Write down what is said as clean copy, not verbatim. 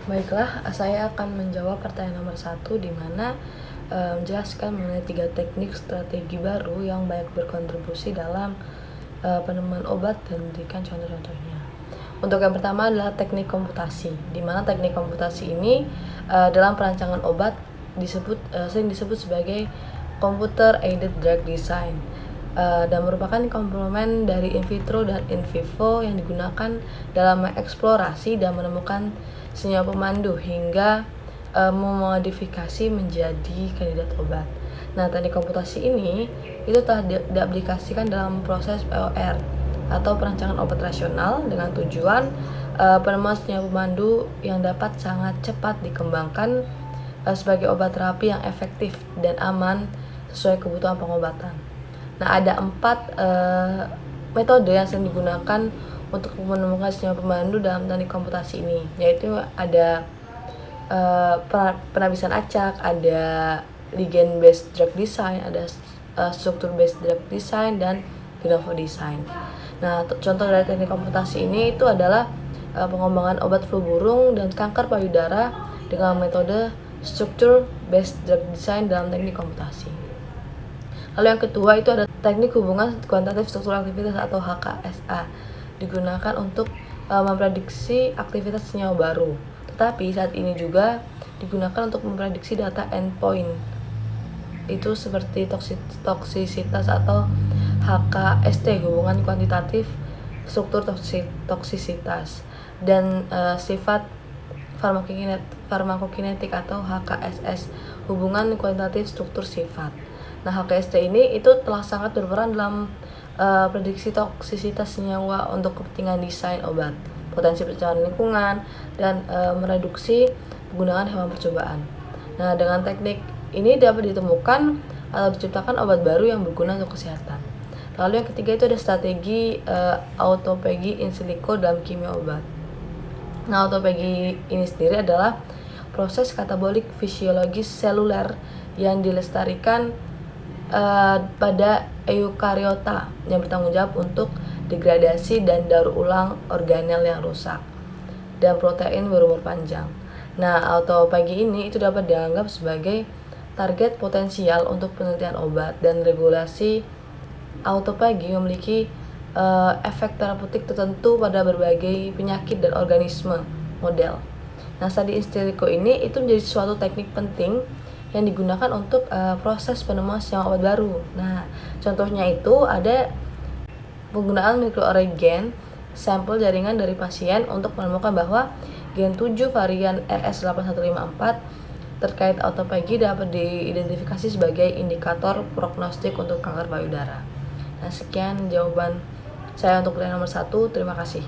Baiklah, saya akan menjawab pertanyaan nomor 1 di mana menjelaskan mengenai 3 teknik strategi baru yang banyak berkontribusi dalam penemuan obat dan memberikan contoh-contohnya. Untuk yang pertama adalah teknik komputasi, di mana teknik komputasi ini dalam perancangan obat sering disebut sebagai computer aided drug design. Dan merupakan komplement dari in vitro dan in vivo yang digunakan dalam mengeksplorasi dan menemukan senyawa pemandu hingga memodifikasi menjadi kandidat obat. Nah, teknik komputasi ini itu telah diaplikasikan dalam proses POR atau perancangan obat rasional dengan tujuan penemuan senyawa pemandu yang dapat sangat cepat dikembangkan sebagai obat terapi yang efektif dan aman sesuai kebutuhan pengobatan. Nah, ada 4 metode yang sering digunakan untuk menemukan senyawa pemandu dalam teknik komputasi ini, yaitu ada penapisan acak, ada ligand based drug design, ada struktur based drug design, dan de novo design. Nah, contoh dari teknik komputasi ini itu adalah pengembangan obat flu burung dan kanker payudara dengan metode struktur based drug design dalam teknik komputasi. Lalu yang kedua itu ada teknik hubungan kuantitatif struktur aktivitas atau HKSA, digunakan untuk memprediksi aktivitas senyawa baru. Tetapi saat ini juga digunakan untuk memprediksi data endpoint, itu seperti toksisitas atau HKST, hubungan kuantitatif struktur toksisitas, dan sifat farmakokinetik atau HKSS, hubungan kuantitatif struktur sifat. Nah, HKST ini itu telah sangat berperan dalam prediksi toksisitas senyawa untuk kepentingan desain obat, potensi pencemaran lingkungan, dan mereduksi penggunaan hewan percobaan. Nah, dengan teknik ini dapat ditemukan atau diciptakan obat baru yang berguna untuk kesehatan. Lalu yang ketiga itu ada strategi autophagy in silico dalam kimia obat. Nah, autophagy ini sendiri adalah proses katabolik fisiologis seluler yang dilestarikan pada eukariota yang bertanggung jawab untuk degradasi dan daur ulang organel yang rusak dan protein berumur panjang. Nah, autophagy ini itu dapat dianggap sebagai target potensial untuk penelitian obat, dan regulasi autophagy memiliki efek terapeutik tertentu pada berbagai penyakit dan organisme model. Nah, studi in silico ini itu menjadi suatu teknik penting yang digunakan untuk proses penemuan senyawa obat baru. Nah, contohnya itu ada penggunaan mikroarray gen sampel jaringan dari pasien untuk menemukan bahwa gen 7 varian RS8154 terkait autophagy dapat diidentifikasi sebagai indikator prognostik untuk kanker payudara. Nah, sekian jawaban saya untuk pertanyaan nomor 1. Terima kasih.